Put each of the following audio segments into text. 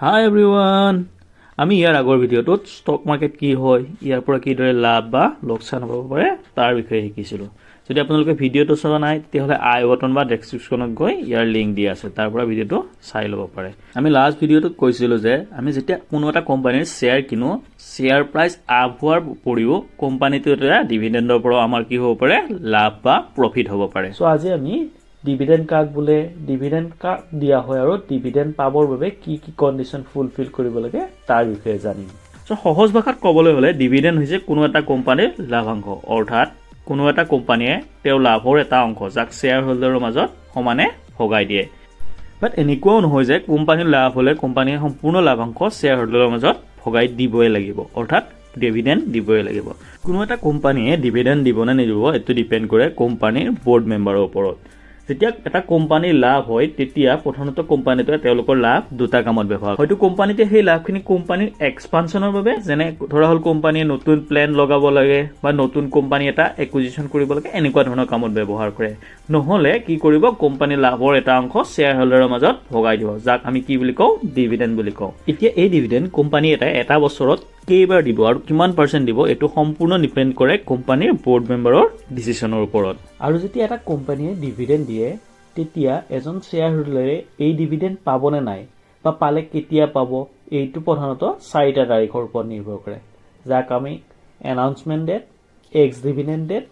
Hi everyone! আমি ইয়াৰ আগৰ ভিডিঅ'টোত ষ্টক মাৰ্কেট কি হয়, ইয়াৰ পৰা কিদৰে লাভ বা লোকচান হ'ব পাৰে তাৰ বিষয়ে শিকিছিলোঁ। যদি আপোনালোকে ভিডিঅ'টো চোৱা নাই তেতিয়াহ'লে আই বটন বা ডেছক্ৰিপশ্যনত গৈ ইয়াৰ লিংক দিয়া আছে, তাৰ পৰা ভিডিঅ'টো চাই ল'ব পাৰে। আমি লাষ্ট ভিডিঅ'টোত কৈছিলোঁ যে আমি যেতিয়া কোনো এটা কোম্পানীৰ শ্বেয়াৰ কিনো, শ্বেয়াৰ প্ৰাইচ আপ হোৱাৰ উপৰিও কোম্পানীটোৰ ডিভিডেণ্ডৰ পৰা আমাৰ কি হ'ব পাৰে, লাভ বা প্ৰফিট হ'ব পাৰে। চ' আজি আমি ডিভিডেণ্ড কাক বোলে, ডিভিডেণ্ড কাক দিয়া হয় আৰু ডিভিডেণ্ড পাবৰ বাবে কি কি কণ্ডিশ্যন ফুলফিল কৰিব লাগে তাৰ বিষয়ে জানিম। চ' সহজ ভাষাত ক'বলৈ হ'লে ডিভিডেণ্ড হৈছে কোনো এটা কোম্পানীৰ লাভাংশ, অৰ্থাৎ কোনো এটা কোম্পানীয়ে তেওঁৰ লাভৰ এটা অংশ যাক শ্বেয়াৰ হোল্ডাৰৰ মাজত সমানে ভগাই দিয়ে। বাট এনেকুৱাও নহয় যে কোম্পানীৰ লাভ হ'লে কোম্পানীয়ে সম্পূৰ্ণ লাভাংশ শ্বেয়াৰ হোল্ডাৰৰ মাজত ভগাই দিবই লাগিব, অৰ্থাৎ ডিভিডেণ্ড দিবই লাগিব। কোনো এটা কোম্পানীয়ে ডিভিডেণ্ড দিব নে নিদিব এইটো ডিপেণ্ড কৰে কোম্পানীৰ বৰ্ড মেম্বাৰৰ ওপৰত। যেতিয়া এটা কোম্পানীৰ লাভ হয় তেতিয়া প্ৰথমতে কোম্পানীটোৱে তেওঁলোকৰ লাভ দুটা কামত ব্যৱহাৰ কৰে। হয়তো কোম্পানীতে সেই লাভখিনি কোম্পানীৰ এক্সপানশ্যনৰ বাবে, যেনে ধৰা হ'ল কোম্পানীয়ে নতুন প্লেন লগাব লাগে বা নতুন কোম্পানী এটা একুইজিশ্যন কৰিব লাগে, এনেকুৱা ধৰণৰ কামত ব্যৱহাৰ কৰে। নহ'লে কি কৰিব, কোম্পানীৰ লাভৰ এটা অংশ শ্বেয়াৰ হোল্ডাৰৰ মাজত ভগাই দিব, যাক আমি কি বুলি কওঁ, ডিভিডেণ্ড বুলি কওঁ। এতিয়া এই ডিভিডেণ্ড কোম্পানী এটাই এটা বছৰত কেইবাৰ দিব আৰু কিমান পাৰ্চেণ্ট দিব এইটো সম্পূৰ্ণ ডিপেণ্ড কৰে কোম্পানীৰ বৰ্ড মেম্বাৰৰ ডিচিশ্যনৰ ওপৰত। আৰু যেতিয়া এটা কোম্পানীয়ে ডিভিডেণ্ড দিয়ে তেতিয়া এজন শ্বেয়াৰ হোল্ডাৰে এই ডিভিডেণ্ড পাবনে নাই বা পালে কেতিয়া পাব, এইটো প্ৰধানত 4টা তাৰিখৰ ওপৰত নিৰ্ভৰ কৰে, যাক আমি announcement date, ex dividend date,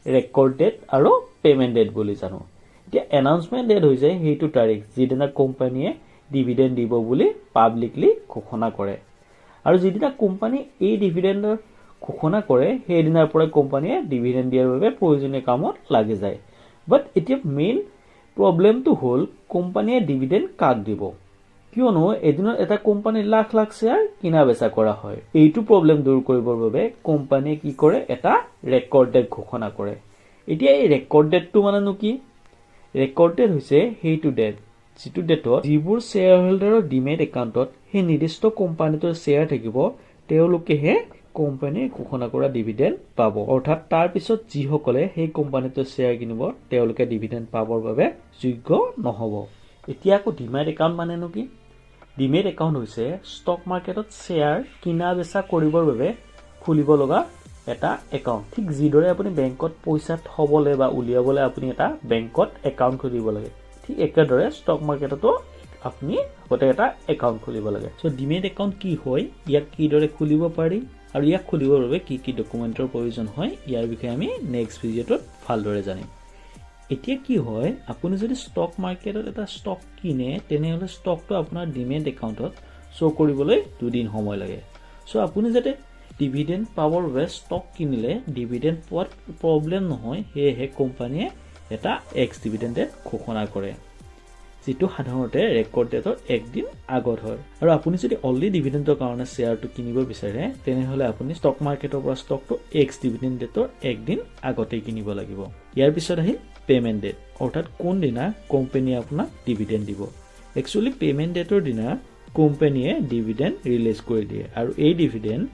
record date আৰু পে'মেণ্ট ডেট বুলি জানো। এতিয়া এনাউন্সমেণ্ট ডেট হৈছে সেইটো তাৰিখ যিদিনা কোম্পানীয়ে ডিভিডেণ্ড দিব বুলি পাব্লিকলি ঘোষণা কৰে, আৰু যিদিনা কোম্পানী এই ডিভিডেণ্ডৰ ঘোষণা কৰে সেইদিনাৰ পৰাই কোম্পানীয়ে ডিভিডেণ্ড দিয়াৰ বাবে প্ৰয়োজনীয় কামত লাগি যায়। বাট এতিয়া মেইন প্ৰব্লেমটো হ'ল কোম্পানীয়ে ডিভিডেণ্ড কাক দিব, কিয়নো এদিনত এটা কোম্পানীৰ লাখ লাখ শ্বেয়াৰ কিনা বেচা কৰা হয়। এইটো প্ৰব্লেম দূৰ কৰিবৰ বাবে কোম্পানীয়ে কি কৰে, এটা ৰেকৰ্ড ডেট ঘোষণা কৰে। এতিয়া এই ৰেকৰ্ড ডেটটো মানেনো কি? ৰেকৰ্ড ডেট হৈছে সেইটো ডেট যিটো ডেটত যিবোৰ শ্বেয়াৰ হোল্ডাৰৰ ডিমেট একাউণ্টত সেই নিৰ্দিষ্ট কোম্পানীটোৰ শ্বেয়াৰ থাকিব তেওঁলোকেহে কোম্পানীয়ে ঘোষণা কৰা ডিভিডেণ্ড পাব, অৰ্থাৎ তাৰ পিছত যিসকলে সেই কোম্পানীটোৰ শ্বেয়াৰ কিনিব তেওঁলোকে ডিভিডেণ্ড পাবৰ বাবে যোগ্য নহ'ব। এতিয়া আকৌ ডিমেট একাউণ্ট মানেনো কি? ডিমেট একাউণ্ট হৈছে ষ্টক মাৰ্কেটত শ্বেয়াৰ কিনা বেচা কৰিবৰ বাবে খুলিব লগা এটা একাউণ্ট। ঠিক যিদৰে আপুনি বেংকত পইচা থ'বলৈ বা উলিয়াবলৈ আপুনি এটা বেংকত একাউণ্ট খুলিব লাগে, ঠিক একেদৰে ষ্টক মাৰ্কেটতো আপুনি আগতে এটা একাউণ্ট খুলিব লাগে। চ' ডিমেট একাউণ্ট কি হয়, ইয়াক কিদৰে খুলিব পাৰি আৰু ইয়াক খুলিবৰ বাবে কি কি ডকুমেণ্টৰ প্ৰয়োজন হয়, ইয়াৰ বিষয়ে আমি নেক্সট ভিডিঅ'টোত ভালদৰে জানিম। এতিয়া কি হয়, আপুনি যদি ষ্টক মাৰ্কেটত এটা ষ্টক কিনে তেনেহ'লে ষ্টকটো আপোনাৰ ডিমেট একাউণ্টত শ্ব' কৰিবলৈ 2 দিন সময় লাগে। চ' আপুনি যাতে ডিভিডেণ্ড পাবৰ বাবে ষ্টক কিনিলে ডিভিডেণ্ড পোৱাত প্ৰব্লেম নহয়, সেয়েহে কোম্পানীয়ে এটা এক্স ডিভিডেণ্ড ডেট ঘোষণা কৰে, যিটো সাধাৰণতে ৰেকৰ্ড ডেটৰ 1 দিন আগত হয়। আৰু আপুনি যদি অলৰেডি ডিভিডেণ্ডৰ কাৰণে শ্বেয়াৰটো কিনিব বিচাৰে তেনেহ'লে আপুনি ষ্টক মাৰ্কেটৰ পৰা ষ্টকটো এক্স ডিভিডেণ্ড ডেটৰ 1 দিন আগতেই কিনিব লাগিব। ইয়াৰ পিছত আহিল পে'মেণ্ট ডেট, অৰ্থাৎ কোনদিনা কোম্পানীয়ে আপোনাক ডিভিডেণ্ড দিব। একচুৱেলি পে'মেণ্ট ডেটৰ দিনা কোম্পানীয়ে ডিভিডেণ্ড ৰিলিজ কৰি দিয়ে, আৰু এই ডিভিডেণ্ড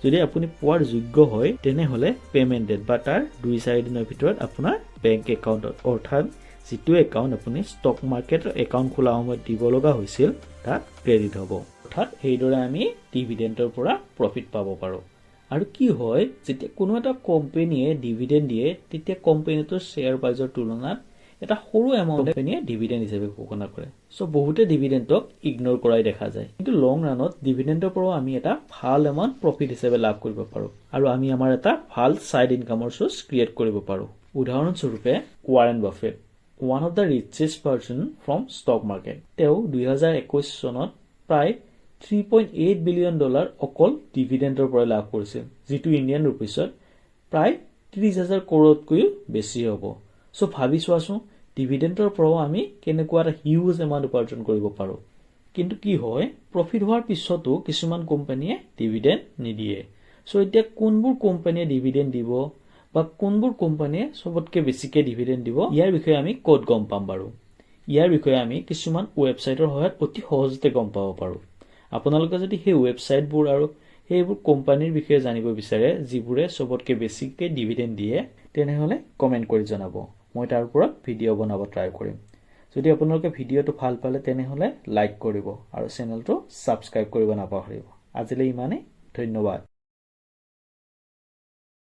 যদি আপুনি পোৱাৰ যোগ্য হয় তেনেহ'লে পে'মেণ্ট ডেট বা তাৰ 2-4 দিনৰ ভিতৰত আপোনাৰ বেংক একাউণ্টত, অৰ্থাৎ যিটো একাউণ্ট আপুনি ষ্টক মাৰ্কেটৰ একাউণ্ট খোলা সময়ত দিব লগা হৈছিল তাত ক্ৰেডিট হ'ব। অৰ্থাৎ সেইদৰে আমি ডিভিডেণ্ডৰ পৰা প্ৰফিট পাব পাৰোঁ। আৰু কি হয়, যেতিয়া কোনো এটা কোম্পানীয়ে ডিভিডেণ্ড দিয়ে তেতিয়া কোম্পানীটোৰ শ্বেয়াৰ প্ৰাইজৰ তুলনাত এটা সৰু এমাউণ্ট কোম্পানীয়ে ডিভিডেণ্ড হিচাপে ঘোষণা কৰে। চ' বহুতে ডিভিডেণ্ডক ইগন'ৰ কৰাই দেখা যায়, কিন্তু লং ৰানত ডিভিডেণ্ডৰ পৰাও আমি এটা ভাল এমাউণ্ট প্ৰফিট হিচাপে লাভ কৰিব পাৰোঁ, আৰু আমি আমাৰ এটা ভাল ছাইড ইনকামৰ চ'ৰ্চ ক্ৰিয়েট কৰিব পাৰোঁ। উদাহৰণস্বৰূপে Warren Buffett, one of the richest person from stock market, তেওঁ 2021 চনত প্ৰায় $3.8 বিলিয়ন অকল ডিভিডেণ্ডৰ পৰা লাভ কৰিছিল, যিটো ইণ্ডিয়ান ৰুপিছত প্ৰায় 30,000 কৰোৰতকৈও বেছি হ'ব। চ' ভাবি চোৱাচোন ডিভিডেণ্ডৰ পৰাও আমি কেনেকুৱা এটা হিউজ এমাউণ্ট উপাৰ্জন কৰিব পাৰোঁ। কিন্তু কি হয়, প্ৰফিট হোৱাৰ পিছতো কিছুমান কোম্পানীয়ে ডিভিডেণ্ড নিদিয়ে। চ' এতিয়া কোনবোৰ কোম্পানীয়ে ডিভিডেণ্ড দিব বা কোনবোৰ কোম্পানীয়ে চবতকৈ বেছিকৈ ডিভিডেণ্ড দিব, ইয়াৰ বিষয়ে আমি ক'ত গম পাম বাৰু? ইয়াৰ বিষয়ে আমি কিছুমান ৱেবছাইটৰ সহায়ত অতি সহজতে গম পাব পাৰোঁ। আপোনালোকে যদি সেই ৱেবছাইটবোৰ আৰু সেইবোৰ কোম্পানীৰ বিষয়ে জানিব বিচাৰে যিবোৰে চবতকৈ বেছিকৈ ডিভিডেণ্ড দিয়ে তেনেহ'লে কমেণ্ট কৰি জনাব, মই তাৰ ওপৰত ভিডিঅ' বনাব ট্ৰাই কৰিম। যদি আপোনালোকে ভিডিঅ'টো ভাল পালে তেনেহলে লাইক কৰিব আৰু চেনেলটো সাবস্ক্ৰাইব কৰিব নাপাহৰিব আজিলৈ ইমানেই ধন্যবাদ